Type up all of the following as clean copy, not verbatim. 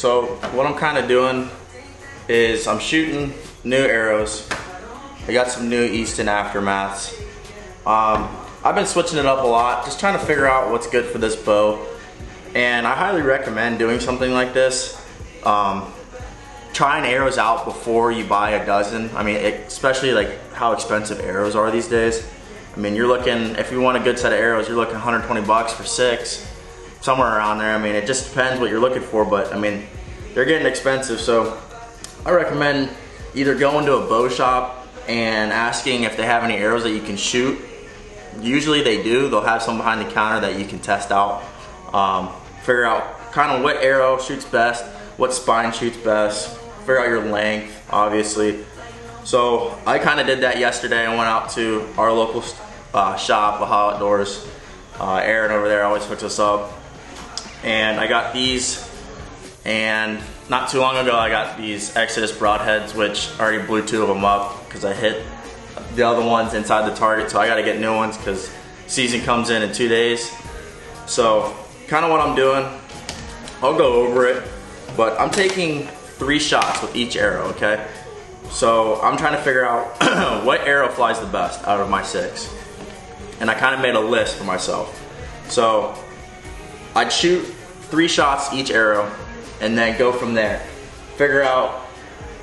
So what I'm kind of doing is I'm shooting new arrows. I got some new Easton Aftermaths. I've been switching it up a lot, just trying to figure out what's good for this bow. And I highly recommend doing something like this. Trying arrows out before you buy a dozen. I mean, especially like how expensive arrows are these days. I mean, you're looking, if you want a good set of arrows, you're looking 120 bucks for 6, somewhere around there. I mean, it just depends what you're looking for, but I mean, they're getting expensive. So I recommend either going to a bow shop and asking if they have any arrows that you can shoot. Usually they do. They'll have some behind the counter that you can test out. Figure out kind of what arrow shoots best, what spine shoots best, figure out your length, obviously. So I kind of did that yesterday. I went out to our local shop, Baja Outdoors. Aaron over there always hooks us up. And I got these, and not too long ago I got these Exodus broadheads, which I already blew 2 of them up because I hit the other ones inside the target, so I got to get new ones because season comes in 2 days. So kind of what I'm doing, I'll go over it, but I'm taking 3 shots with each arrow, okay? So I'm trying to figure out what arrow flies the best out of my 6. And I kind of made a list for myself. So I'd shoot 3 shots each arrow and then go from there. Figure out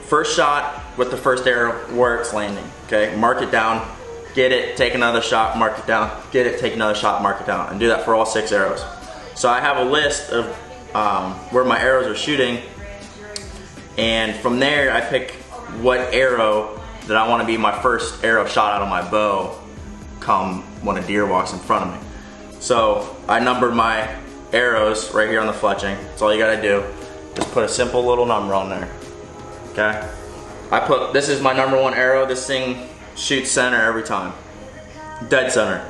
first shot with the first arrow where it's landing, okay? Mark it down, get it, take another shot, mark it down, get it, take another shot, mark it down, and do that for all 6 arrows. So I have a list of where my arrows are shooting, and from there I pick what arrow that I want to be my first arrow shot out of my bow come when a deer walks in front of me. So I numbered my arrows right here on the fletching. That's all you gotta do. Just put a simple little number on there, okay? This is my number 1 arrow. This thing shoots center every time, dead center.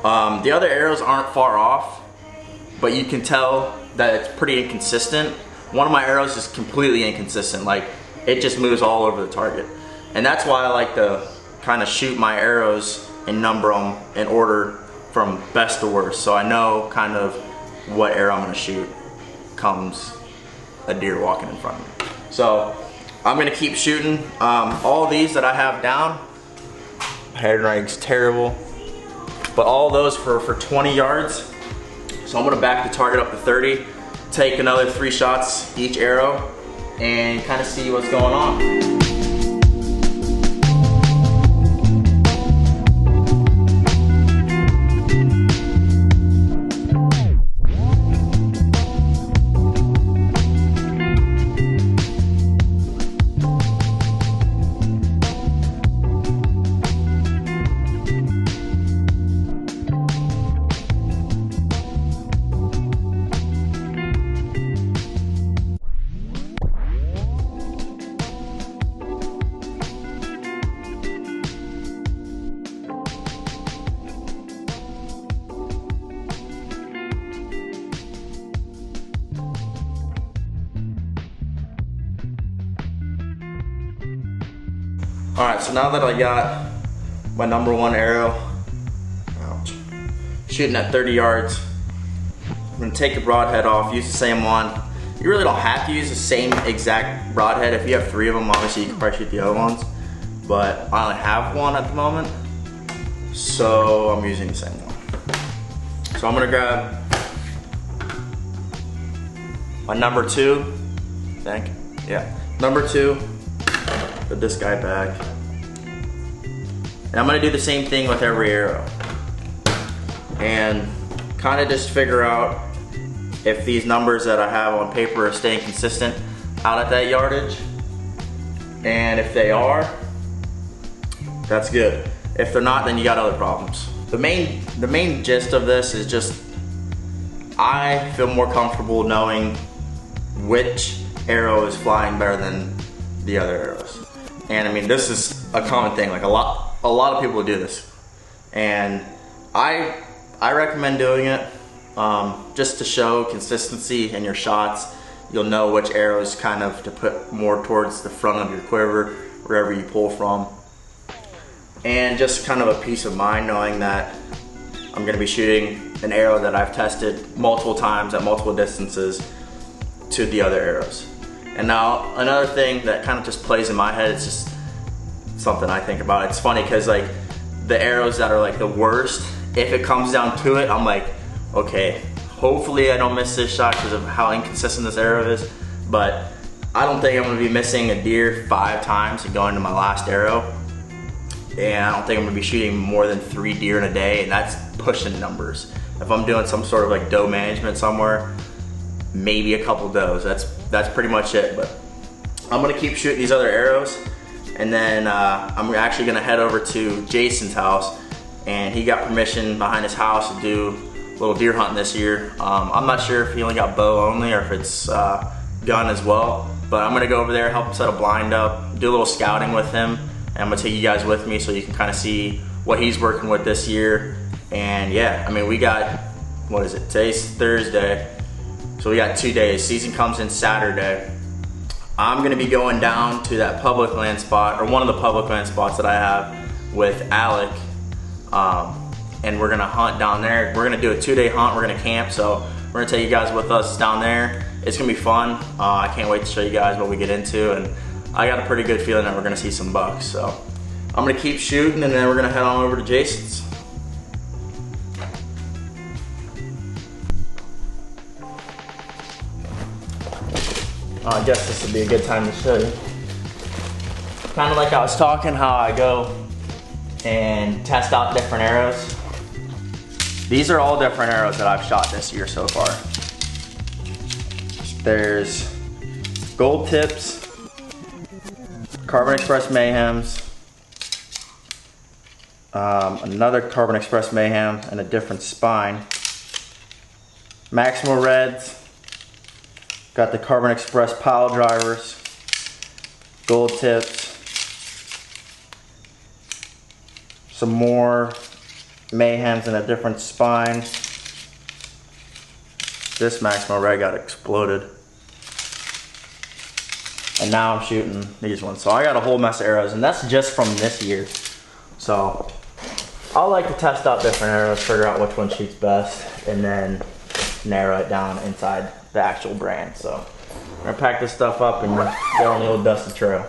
The other arrows aren't far off, but you can tell that it's pretty inconsistent. One of my arrows is completely inconsistent, like it just moves all over the target. And that's why I like to kind of shoot my arrows and number them in order from best to worst, so I know kind of what arrow I'm gonna shoot comes a deer walking in front of me. So I'm gonna keep shooting. All these that I have down, head rank's terrible, but all those for 20 yards. So I'm gonna back the target up to 30, take another 3 shots each arrow, and kind of see what's going on. Alright, so now that I got my number 1 arrow, shooting at 30 yards, I'm going to take the broadhead off, use the same one. You really don't have to use the same exact broadhead. If you have 3 of them, obviously you can probably shoot the other ones. But I only have 1 at the moment, so I'm using the same one. So I'm going to grab my number 2, I think. Yeah, number 2. Put this guy back. And I'm gonna do the same thing with every arrow. And kind of just figure out if these numbers that I have on paper are staying consistent out at that yardage. And if they are, that's good. If they're not, then you got other problems. The main gist of this is just I feel more comfortable knowing which arrow is flying better than the other arrows. And I mean, this is a common thing. Like a lot of people do this, and I recommend doing it just to show consistency in your shots. You'll know which arrows kind of to put more towards the front of your quiver, wherever you pull from, and just kind of a peace of mind knowing that I'm going to be shooting an arrow that I've tested multiple times at multiple distances to the other arrows. And now another thing that kind of just plays in my head, it's just something I think about. It's funny because like the arrows that are like the worst, if it comes down to it, I'm like, okay, hopefully I don't miss this shot because of how inconsistent this arrow is. But I don't think I'm gonna be missing a deer 5 times and going to my last arrow. And I don't think I'm gonna be shooting more than 3 deer in a day, and that's pushing numbers. If I'm doing some sort of like doe management somewhere, maybe a couple does. That's pretty much it. But I'm gonna keep shooting these other arrows, and then I'm actually gonna head over to Jason's house, and he got permission behind his house to do a little deer hunting this year. I'm not sure if he only got bow only or if it's gun as well, but I'm gonna go over there, help him set a blind up, do a little scouting with him, and I'm gonna take you guys with me so you can kind of see what he's working with this year. And yeah, I mean, we got, what is it, today's Thursday, so we got 2 days. Season comes in Saturday. I'm gonna be going down to that public land spot, or one of the public land spots that I have with Alec, and we're gonna hunt down there. We're gonna do a 2-day hunt, we're gonna camp, so we're gonna take you guys with us down there. It's gonna be fun. I can't wait to show you guys what we get into, and I got a pretty good feeling that we're gonna see some bucks. So I'm gonna keep shooting, and then we're gonna head on over to Jason's. I guess this would be a good time to show you. Kind of like I was talking, how I go and test out different arrows. These are all different arrows that I've shot this year so far. There's gold tips, Carbon Express Mayhems, another Carbon Express Mayhem and a different spine, Maximal Reds, got the Carbon Express pile drivers, gold tips, some more Mayhems and a different spine. This Maximal Red got exploded. And now I'm shooting these ones. So I got a whole mess of arrows, and that's just from this year. So I like to test out different arrows, figure out which one shoots best, and then narrow it down inside the actual brand. So I'm gonna pack this stuff up and get on the old dusty trail.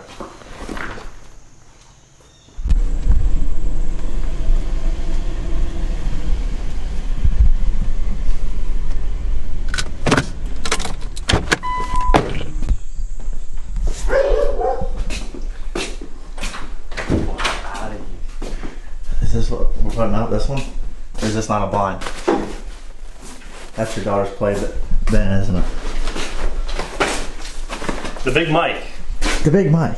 Is this what we're putting out, this one? Or is this not a blind? That's your daughter's play then, isn't it? The Big Mike. The Big Mike.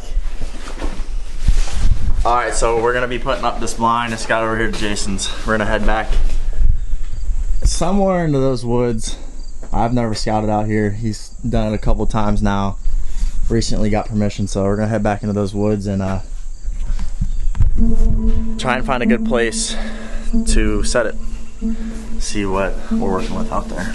Alright, so we're gonna be putting up this blind. It's got over here to Jason's. We're gonna head back somewhere into those woods. I've never scouted out here. He's done it a couple times now. Recently got permission, so we're gonna head back into those woods and try and find a good place to set it. See what we're working with out there.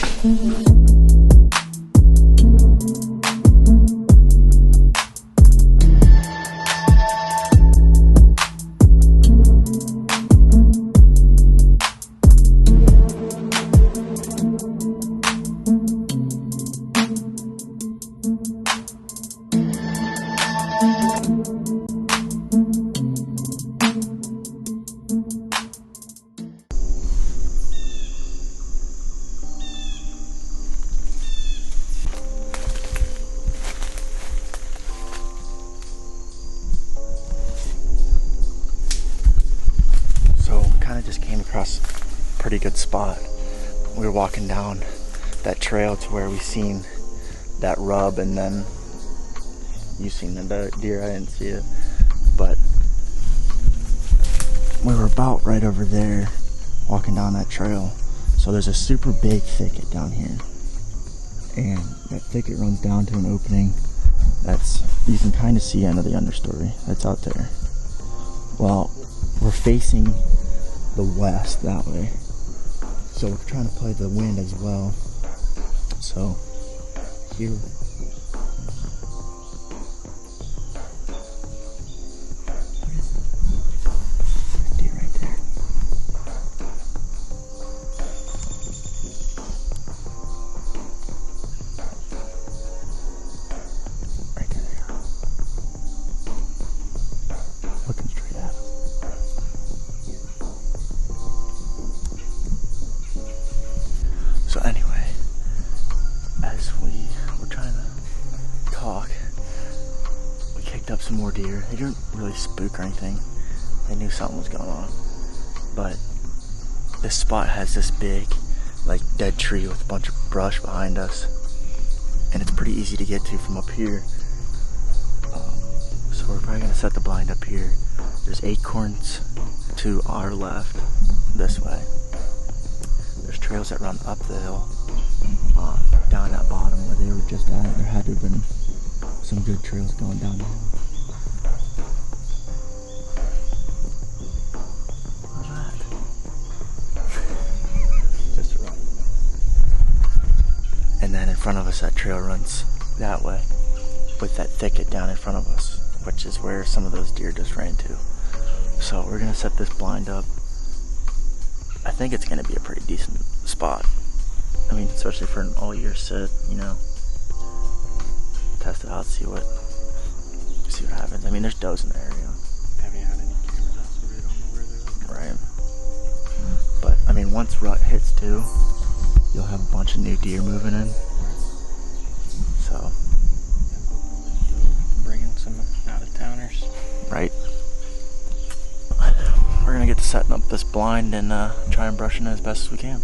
Just came across a pretty good spot. We were walking down that trail to where we seen that rub, and then you seen the deer. I didn't see it, but we were about right over there walking down that trail. So there's a super big thicket down here, and that thicket runs down to an opening that's, you can kind of see into the understory that's out there. Well, we're facing the west that way, so we're trying to play the wind as well. So here, what is it? Deer right there. up some more deer. They didn't really spook or anything. They knew something was going on. But this spot has this big, like, dead tree with a bunch of brush behind us. And it's pretty easy to get to from up here. So we're probably gonna set the blind up here. There's acorns to our left, this way. There's trails that run up the hill, down that bottom where they were just at. There had to have been some good trails going down the hill. Look at that. Just right. And then in front of us, that trail runs that way with that thicket down in front of us, which is where some of those deer just ran to. So we're gonna set this blind up. I think it's gonna be a pretty decent spot. I mean, especially for an all-year sit, you know. Test it out, see what happens. I mean, there's does in the area. Have you had any cameras out so we don't know where they're at? Right. But I mean, once rut hits too, you'll have a bunch of new deer moving in. So. Bringing some out-of-towners. Right. We're gonna get to setting up this blind and try and brush it in as best as we can.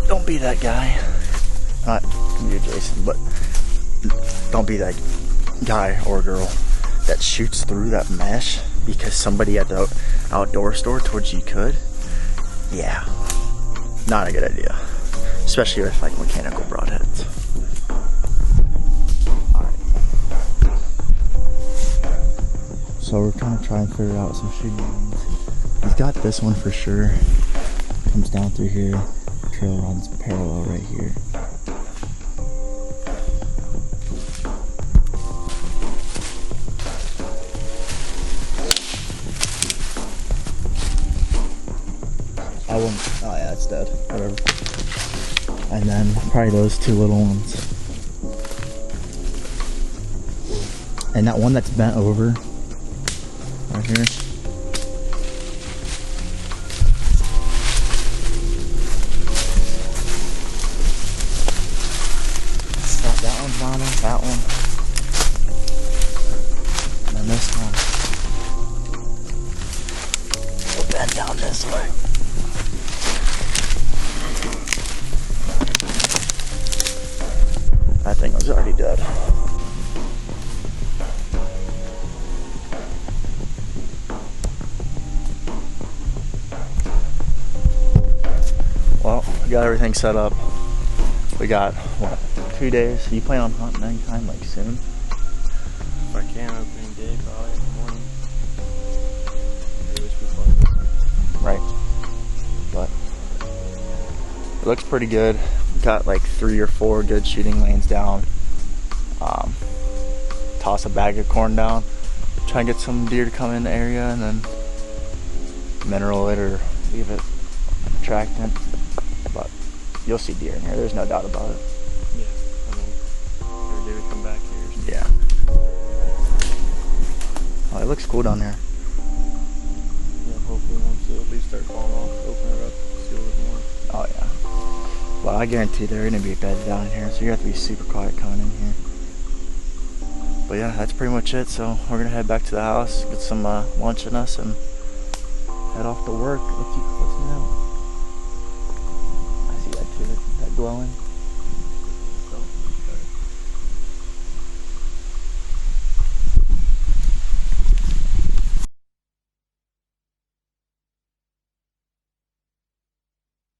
Don't be that guy. Not you, Jason, but don't be that guy or girl that shoots through that mesh because somebody at the outdoor store told you you could. Yeah, not a good idea, especially with like mechanical broadheads. Alright. So we're gonna try and figure out some shooting lanes. We've got this one for sure. Comes down through here. Trail runs parallel right here. I won't. Oh yeah, it's dead. Whatever. And then probably those two little ones. And that one that's bent over right here. That one, and then this one. We'll bend down this way. That thing was already dead. Well, we got everything set up. We got, what, 2 days? You plan on hunting anytime, like soon? If I can, opening day, probably in the morning. Wish we could. Right. But it looks pretty good. Got like 3 or 4 good shooting lanes down. Toss a bag of corn down. Try and get some deer to come in the area, and then mineral it or leave it attractant. But you'll see deer in here. There's no doubt about it. Yeah, I mean, every day we come back here. So. Yeah. Oh, it looks cool down here. Yeah, hopefully once the leaves start falling off, open it up, see a little bit more. Oh yeah. Well, I guarantee there are gonna be beds down in here, so you have to be super quiet coming in here. But yeah, that's pretty much it. So we're gonna head back to the house, get some lunch in us, and head off to work. What's now? I see that too. That glowing.